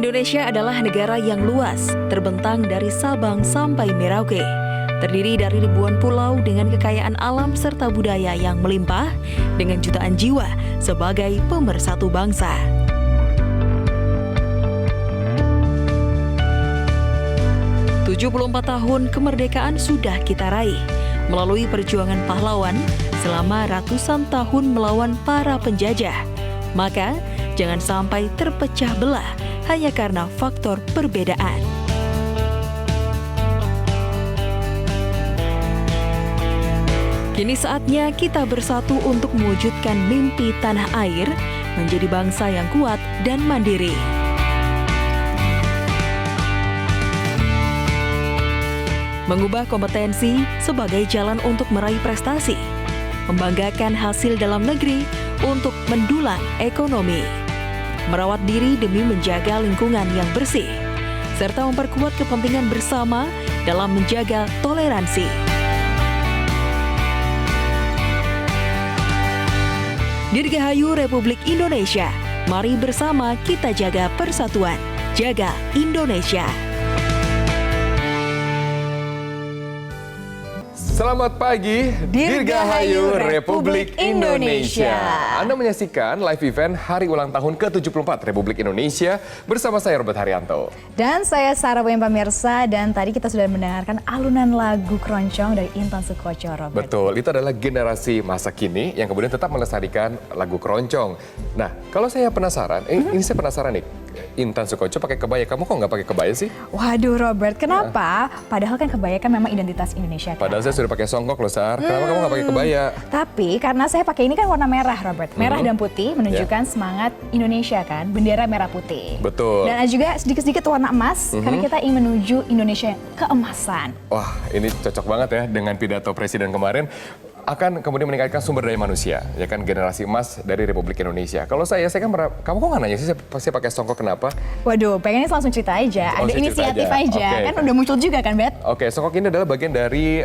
Indonesia adalah negara yang luas, terbentang dari Sabang sampai Merauke. Terdiri dari ribuan pulau dengan kekayaan alam serta budaya yang melimpah dengan jutaan jiwa sebagai pemersatu bangsa. "74 tahun kemerdekaan sudah kita raih melalui perjuangan pahlawan selama ratusan tahun melawan para penjajah. Maka, jangan sampai terpecah belah hanya karena faktor perbedaan. Kini saatnya kita bersatu untuk mewujudkan mimpi tanah air menjadi bangsa yang kuat dan mandiri. Mengubah kompetensi sebagai jalan untuk meraih prestasi, membanggakan hasil dalam negeri untuk mendulang ekonomi, merawat diri demi menjaga lingkungan yang bersih, serta memperkuat kepentingan bersama dalam menjaga toleransi. Dirgahayu Republik Indonesia, mari bersama kita jaga persatuan, jaga Indonesia. Selamat pagi, Dirgahayu Republik Indonesia. Anda menyaksikan live event Hari Ulang Tahun ke-74 Republik Indonesia bersama saya Robert Haryanto. Dan saya Sarah Boyen pemirsa, dan tadi kita sudah mendengarkan alunan lagu keroncong dari Intan Sukoco, Robert. Betul, itu adalah generasi masa kini yang kemudian tetap melestarikan lagu keroncong. Nah, kalau saya penasaran, ini saya penasaran nih, Intan Sukoco pakai kebaya, kamu kok nggak pakai kebaya sih? Waduh Robert, kenapa? Padahal kan kebaya kan memang identitas Indonesia kan? Padahal saya sudah pakai songkok loh, Sar. Kenapa kamu nggak pakai kebaya? Tapi karena saya pakai ini kan warna merah, Robert. Merah dan putih menunjukkan semangat Indonesia kan, bendera merah putih. Betul. Dan ada juga sedikit-sedikit warna emas, karena kita ingin menuju Indonesia keemasan. Wah, ini cocok banget ya dengan pidato Presiden kemarin. Akan kemudian meningkatkan sumber daya manusia, ya kan, generasi emas dari Republik Indonesia. Kalau saya kan kamu kok nggak nanya sih saya pakai songkok kenapa? Waduh, pengennya langsung cerita aja, ada inisiatif aja. Kan udah muncul juga kan, Bet? Oke, songkok ini adalah bagian dari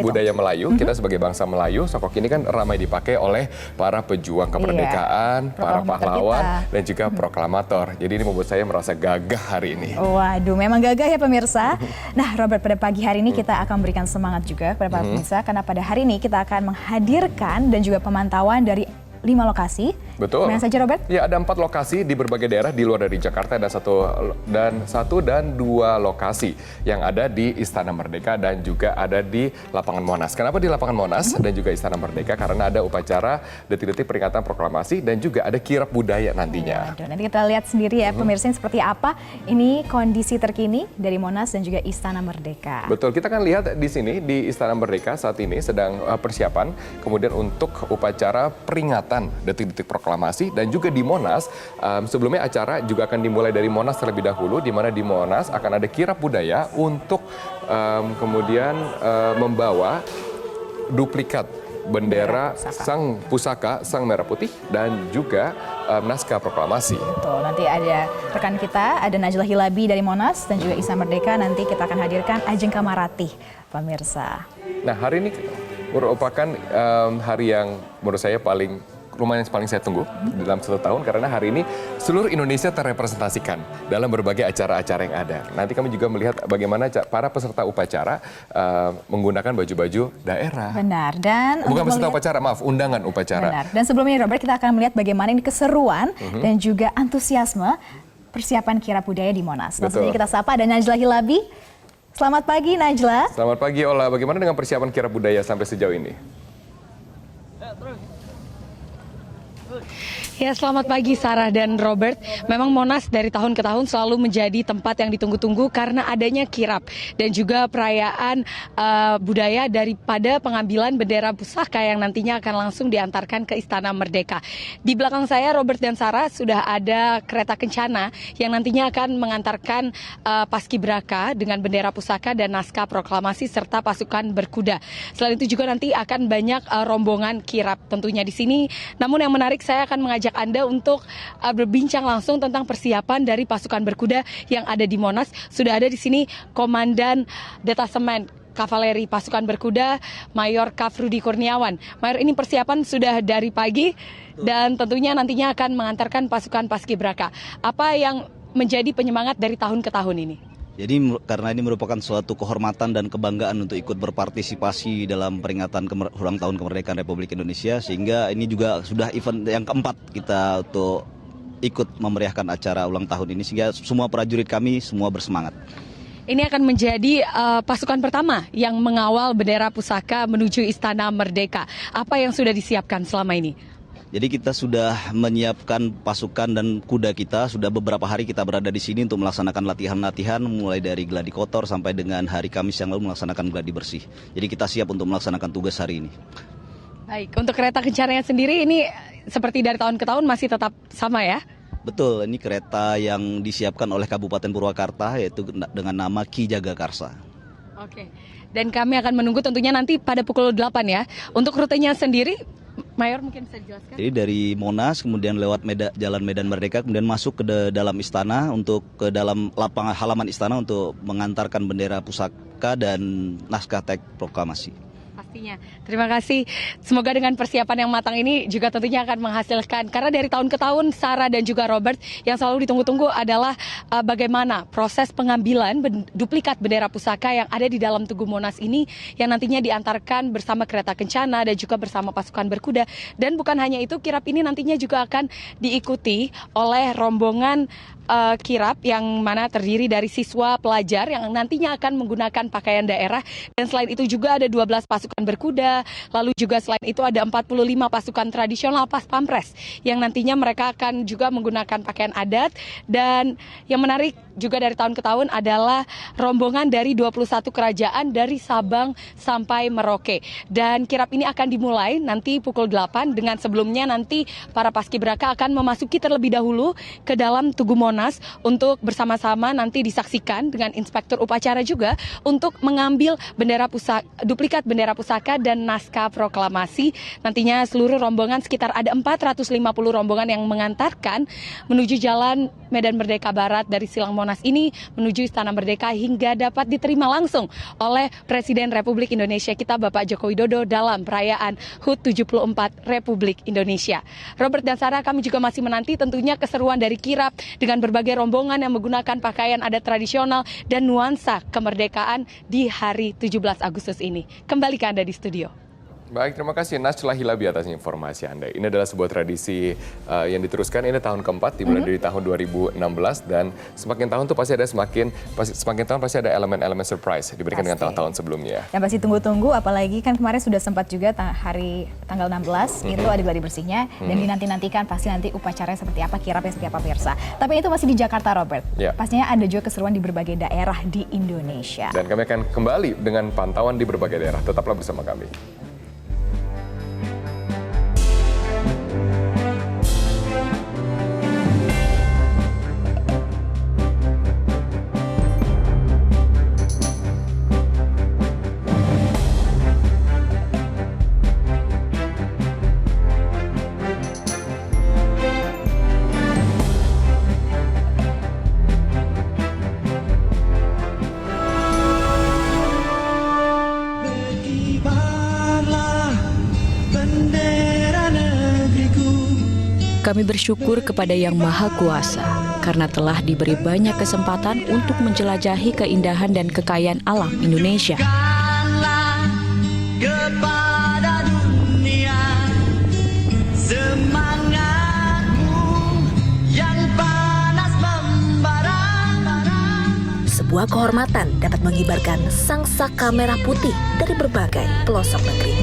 budaya Melayu. Kita sebagai bangsa Melayu, songkok ini kan ramai dipakai oleh para pejuang kemerdekaan, para pahlawan, dan juga proklamator. Jadi ini membuat saya merasa gagah hari ini. Waduh, memang gagah ya pemirsa. Nah, Robert, pada pagi hari ini kita akan berikan semangat juga kepada para pemirsa, karena pada hari ini kita akan menghadirkan dan juga pemantauan dari 5 lokasi. Betul. Mana saja, Robert? Ya, ada 4 lokasi di berbagai daerah di luar dari Jakarta, dan satu dan dua lokasi yang ada di Istana Merdeka dan juga ada di Lapangan Monas. Kenapa di Lapangan Monas dan juga Istana Merdeka? Karena ada upacara detik-detik peringatan proklamasi dan juga ada kirap budaya nantinya. Waduh, nanti kita lihat sendiri ya pemirsa seperti apa ini kondisi terkini dari Monas dan juga Istana Merdeka. Betul, kita akan lihat di sini di Istana Merdeka saat ini sedang persiapan kemudian untuk upacara peringatan detik-detik proklamasi, dan juga di Monas sebelumnya acara juga akan dimulai dari Monas terlebih dahulu, di mana di Monas akan ada kirap budaya untuk kemudian membawa duplikat bendera sang pusaka, sang merah putih, dan juga naskah proklamasi. Betul, nanti ada rekan kita, ada Najla Hilabi dari Monas dan juga Istana Merdeka, nanti kita akan hadirkan Ajeng Kamaratih, pemirsa. Nah, hari ini merupakan hari yang menurut saya paling saya tunggu dalam 1 tahun, karena hari ini seluruh Indonesia terrepresentasikan dalam berbagai acara-acara yang ada. Nanti kami juga melihat bagaimana para peserta upacara menggunakan baju-baju daerah. Benar, dan bukan peserta upacara, maaf, undangan upacara. Benar, dan sebelumnya Robert, kita akan melihat bagaimana ini keseruan dan juga antusiasme persiapan kirap budaya di Monas. Langsung saja kita sapa, ada Najla Hilabi. Selamat pagi, Najla. Selamat pagi, Ola. Bagaimana dengan persiapan kirap budaya sampai sejauh ini? Ya, selamat pagi Sarah dan Robert. Memang Monas dari tahun ke tahun selalu menjadi tempat yang ditunggu-tunggu karena adanya kirap dan juga perayaan budaya daripada pengambilan bendera pusaka yang nantinya akan langsung diantarkan ke Istana Merdeka. Di belakang saya, Robert dan Sarah, sudah ada kereta kencana yang nantinya akan mengantarkan paskibraka dengan bendera pusaka dan naskah proklamasi serta pasukan berkuda. Selain itu juga nanti akan banyak rombongan kirap tentunya di sini. Namun yang menarik, saya akan mengajak Anda untuk berbincang langsung tentang persiapan dari pasukan berkuda yang ada di Monas. Sudah ada di sini Komandan Detasemen Kavaleri Pasukan Berkuda, Mayor Kafrudi Kurniawan. Mayor, ini persiapan sudah dari pagi dan tentunya nantinya akan mengantarkan pasukan paskibraka. Apa yang menjadi penyemangat dari tahun ke tahun ini? Jadi karena ini merupakan suatu kehormatan dan kebanggaan untuk ikut berpartisipasi dalam peringatan ulang tahun kemerdekaan Republik Indonesia, sehingga ini juga sudah event yang keempat kita untuk ikut memeriahkan acara ulang tahun ini, sehingga semua prajurit kami semua bersemangat. Ini akan menjadi pasukan pertama yang mengawal bendera pusaka menuju Istana Merdeka. Apa yang sudah disiapkan selama ini? Jadi kita sudah menyiapkan pasukan dan kuda kita, sudah beberapa hari kita berada di sini untuk melaksanakan latihan-latihan mulai dari gladi kotor sampai dengan hari Kamis yang lalu melaksanakan gladi bersih. Jadi kita siap untuk melaksanakan tugas hari ini. Baik, untuk kereta kencananya sendiri ini seperti dari tahun ke tahun masih tetap sama ya? Betul, ini kereta yang disiapkan oleh Kabupaten Purwakarta yaitu dengan nama Ki Jagakarsa. Oke, dan kami akan menunggu tentunya nanti pada pukul 8 ya. Untuk rutenya sendiri, Mayor mungkin bisa dijelaskan? Jadi dari Monas kemudian lewat Jalan Medan Merdeka kemudian masuk ke dalam istana untuk ke dalam lapangan halaman istana untuk mengantarkan bendera pusaka dan naskah teks proklamasi. Pastinya. Terima kasih. Semoga dengan persiapan yang matang ini juga tentunya akan menghasilkan. Karena dari tahun ke tahun Sarah dan juga Robert yang selalu ditunggu-tunggu adalah bagaimana proses pengambilan duplikat bendera pusaka yang ada di dalam Tugu Monas ini yang nantinya diantarkan bersama kereta kencana dan juga bersama pasukan berkuda. Dan bukan hanya itu, kirap ini nantinya juga akan diikuti oleh rombongan kirap yang mana terdiri dari siswa pelajar yang nantinya akan menggunakan pakaian daerah, dan selain itu juga ada 12 pasukan berkuda, lalu juga selain itu ada 45 pasukan tradisional pas pampres yang nantinya mereka akan juga menggunakan pakaian adat. Dan yang menarik juga dari tahun ke tahun adalah rombongan dari 21 kerajaan dari Sabang sampai Merauke, dan kirap ini akan dimulai nanti pukul 8 dengan sebelumnya nanti para paskibraka akan memasuki terlebih dahulu ke dalam Tugu Monas untuk bersama-sama nanti disaksikan dengan inspektur upacara juga untuk mengambil duplikat bendera pusaka dan naskah proklamasi. Nantinya seluruh rombongan sekitar ada 450 rombongan yang mengantarkan menuju Jalan Medan Merdeka Barat dari Silang Monas ini menuju Istana Merdeka hingga dapat diterima langsung oleh Presiden Republik Indonesia kita Bapak Joko Widodo dalam perayaan HUT 74 Republik Indonesia. Robert dan Sarah, kami juga masih menanti tentunya keseruan dari kirap dengan berbagai rombongan yang menggunakan pakaian adat tradisional dan nuansa kemerdekaan di hari 17 Agustus ini. Kembali ke Anda di studio. Baik, terima kasih Najla Hilabi atas informasi Anda. Ini adalah sebuah tradisi yang diteruskan, ini tahun keempat, dimulai dari tahun 2016, dan semakin tahun tuh pasti ada elemen-elemen surprise diberikan dengan tahun-tahun sebelumnya. Dan pasti tunggu-tunggu, apalagi kan kemarin sudah sempat juga tanggal 16 itu ada gladi bersihnya, dan dinanti-nantikan pasti nanti upacaranya seperti apa, kirapnya seperti apa pemirsa. Tapi itu masih di Jakarta, Robert. Ya. Pastinya ada juga keseruan di berbagai daerah di Indonesia. Dan kami akan kembali dengan pantauan di berbagai daerah. Tetaplah bersama kami. Kami bersyukur kepada Yang Maha Kuasa karena telah diberi banyak kesempatan untuk menjelajahi keindahan dan kekayaan alam Indonesia. Kepada dunia semangatmu yang panas membara. Sebuah kehormatan dapat mengibarkan sang saka merah putih dari berbagai pelosok negeri.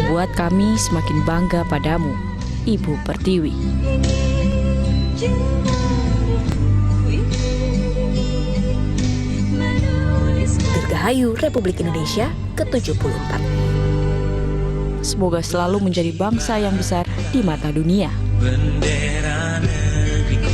Buat kami semakin bangga padamu, Ibu Pertiwi. Dirgahayu Republik Indonesia ke-74. Semoga selalu menjadi bangsa yang besar di mata dunia. Bendera negeriku.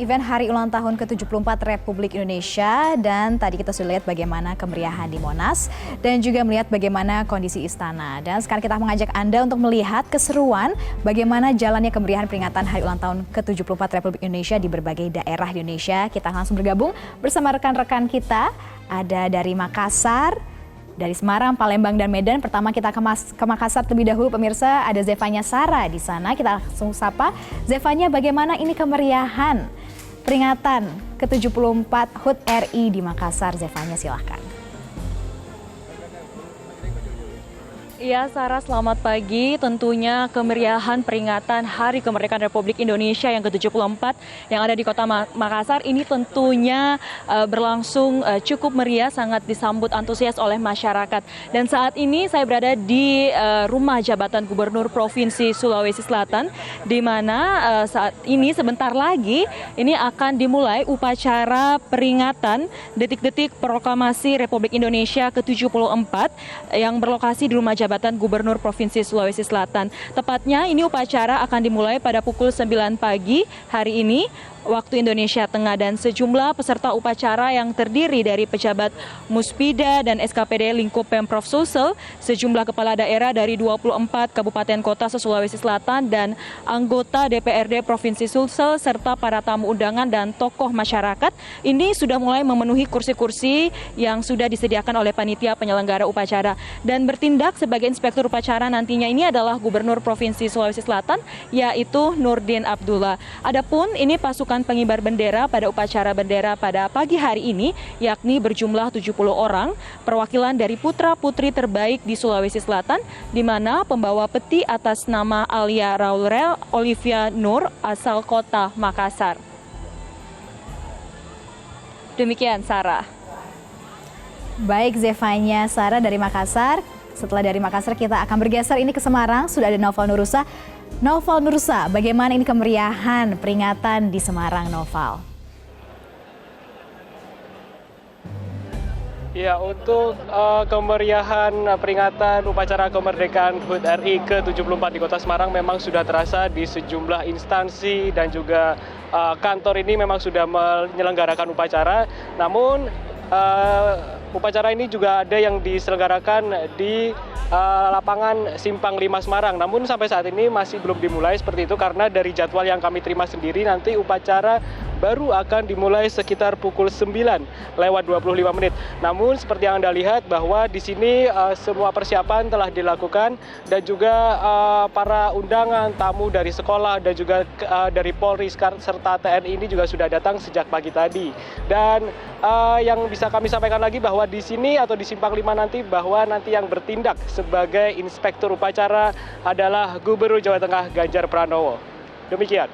event hari ulang tahun ke-74 Republik Indonesia, dan tadi kita sudah lihat bagaimana kemeriahan di Monas dan juga melihat bagaimana kondisi istana. Dan sekarang kita mengajak Anda untuk melihat keseruan bagaimana jalannya kemeriahan peringatan hari ulang tahun ke-74 Republik Indonesia di berbagai daerah di Indonesia. Kita langsung bergabung bersama rekan-rekan kita, ada dari Makassar, dari Semarang, Palembang, dan Medan. Pertama kita ke Makassar terlebih dahulu, pemirsa. Ada Zefanya Sara di sana. Kita langsung sapa. Zefanya, bagaimana ini kemeriahan peringatan ke-74 HUT RI di Makassar? Zefanya, silahkan. Iya, Sarah, selamat pagi. Tentunya kemeriahan peringatan Hari Kemerdekaan Republik Indonesia yang ke-74 yang ada di Kota Makassar ini tentunya berlangsung cukup meriah, sangat disambut antusias oleh masyarakat. Dan saat ini saya berada di rumah jabatan Gubernur Provinsi Sulawesi Selatan, di mana saat ini sebentar lagi ini akan dimulai upacara peringatan detik-detik proklamasi Republik Indonesia ke-74 yang berlokasi di rumah jabatan Gubernur Provinsi Sulawesi Selatan. Tepatnya ini upacara akan dimulai pada pukul 9 pagi hari ini waktu Indonesia Tengah, dan sejumlah peserta upacara yang terdiri dari pejabat Muspida dan SKPD lingkup Pemprov Sulsel, sejumlah kepala daerah dari 24 kabupaten kota se-Sulawesi Selatan, dan anggota DPRD Provinsi Sulsel, serta para tamu undangan dan tokoh masyarakat. Ini sudah mulai memenuhi kursi-kursi yang sudah disediakan oleh panitia penyelenggara upacara. Dan bertindak sebagai inspektur upacara nantinya ini adalah Gubernur Provinsi Sulawesi Selatan, yaitu Nurdin Abdullah. Adapun ini pasukan pengibar bendera pada upacara bendera pada pagi hari ini, yakni berjumlah 70 orang, perwakilan dari putra-putri terbaik di Sulawesi Selatan, di mana pembawa peti atas nama Alia Raulrel Olivia Nur asal kota Makassar. Demikian, Sarah. Baik, Zefanya Sara dari Makassar. Setelah dari Makassar kita akan bergeser ini ke Semarang. Sudah ada Noval Nurusa. Noval Nurusa, bagaimana ini kemeriahan peringatan di Semarang, Noval? Ya, untuk kemeriahan peringatan upacara kemerdekaan HUT RI ke-74 di Kota Semarang memang sudah terasa di sejumlah instansi dan juga kantor ini memang sudah menyelenggarakan upacara. Namun upacara ini juga ada yang diselenggarakan di lapangan Simpang 5 Semarang. Namun sampai saat ini masih belum dimulai seperti itu, karena dari jadwal yang kami terima sendiri nanti upacara baru akan dimulai sekitar pukul 9:25 menit. Namun seperti yang Anda lihat bahwa di sini semua persiapan telah dilakukan, dan juga para undangan tamu dari sekolah dan juga dari Polri serta TNI ini juga sudah datang sejak pagi tadi. Dan yang bisa kami sampaikan lagi bahwa di sini atau di Simpang 5 nanti, bahwa nanti yang bertindak sebagai inspektur upacara adalah Gubernur Jawa Tengah Ganjar Pranowo. Demikian.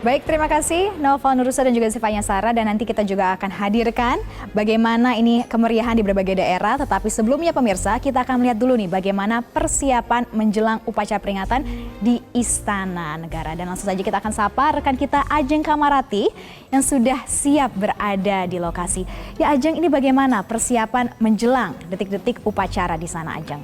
Baik, terima kasih Noval Nurusa dan juga Zefanya Sara, dan nanti kita juga akan hadirkan bagaimana ini kemeriahan di berbagai daerah. Tetapi sebelumnya pemirsa, kita akan melihat dulu nih bagaimana persiapan menjelang upacara peringatan di Istana Negara. Dan langsung saja kita akan sapa rekan kita Ajeng Kamarati yang sudah siap berada di lokasi. Ya Ajeng, ini bagaimana persiapan menjelang detik-detik upacara di sana, Ajeng?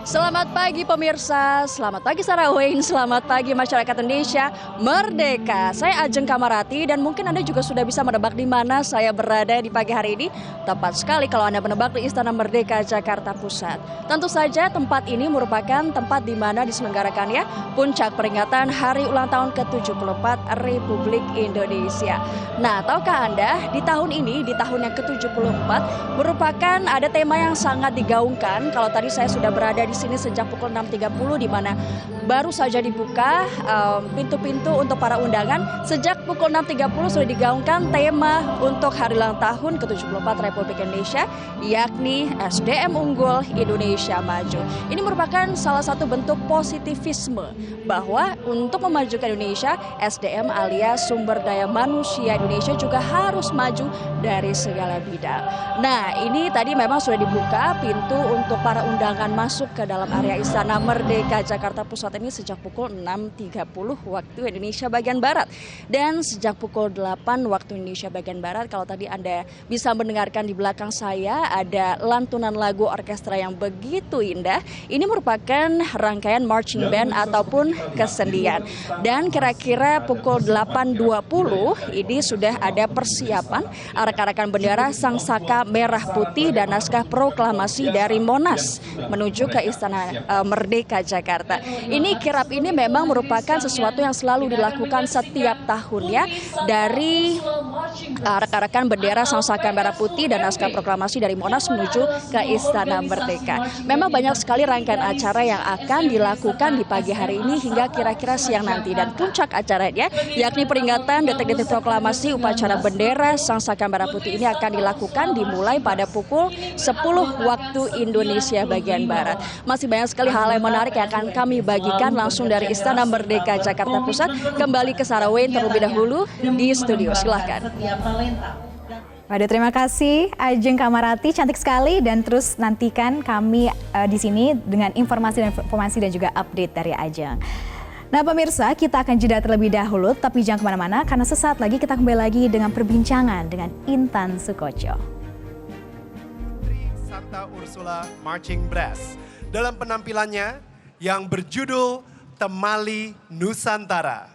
Selamat pagi pemirsa, selamat pagi Sarah Wayne, selamat pagi masyarakat Indonesia Merdeka. Saya Ajeng Kamarati, dan mungkin Anda juga sudah bisa menebak di mana saya berada di pagi hari ini. Tepat sekali kalau Anda menebak di Istana Merdeka, Jakarta Pusat. Tentu saja tempat ini merupakan tempat di mana diselenggarakannya puncak peringatan Hari Ulang Tahun ke-74 Republik Indonesia. Nah, tahukah Anda di tahun ini, di tahun yang ke-74 merupakan ada tema yang sangat digaungkan. Kalau tadi saya sudah berada di sini sejak pukul 6.30, di mana baru saja dibuka pintu-pintu untuk para undangan. Sejak pukul 6.30 sudah digaungkan tema untuk Hari Ulang Tahun ke-74 Republik Indonesia, yakni SDM Unggul Indonesia Maju. Ini merupakan salah satu bentuk positivisme bahwa untuk memajukan Indonesia, SDM alias sumber daya manusia Indonesia juga harus maju dari segala bidang. Nah, ini tadi memang sudah dibuka pintu untuk para undangan masuk ke ke dalam area Istana Merdeka Jakarta Pusat ini sejak pukul 6.30 waktu Indonesia bagian Barat. Dan sejak pukul 8 waktu Indonesia bagian Barat, kalau tadi Anda bisa mendengarkan di belakang saya ada lantunan lagu orkestra yang begitu indah. Ini merupakan rangkaian marching band ataupun kesendian. Dan kira-kira pukul 8.20 ini sudah ada persiapan arak-arakan bendera Sangsaka Merah Putih dan naskah proklamasi dari Monas menuju ke Istana Merdeka Jakarta. Ini kirap ini memang merupakan sesuatu yang selalu dilakukan setiap tahunnya dari arak-arakan bendera Sangsaka Merah Putih dan naskah proklamasi dari Monas menuju ke Istana Merdeka. Memang banyak sekali rangkaian acara yang akan dilakukan di pagi hari ini hingga kira-kira siang nanti, dan puncak acaranya yakni peringatan detik-detik proklamasi upacara bendera Sangsaka Merah Putih ini akan dilakukan dimulai pada pukul 10 waktu Indonesia bagian Barat. Masih banyak sekali hal yang menarik yang akan kami bagikan langsung dari Istana Merdeka Jakarta Pusat. Kembali ke Sarah Wayne terlebih dahulu di studio, silahkan. Waduh, terima kasih Ajeng Kamarati, cantik sekali, dan terus nantikan kami di sini dengan informasi dan juga update dari Ajeng. Nah pemirsa, kita akan jeda terlebih dahulu, tapi jangan kemana-mana karena sesaat lagi kita kembali lagi dengan perbincangan dengan Intan Sukocho. Santa Ursula Marching Brass dalam penampilannya yang berjudul Temali Nusantara.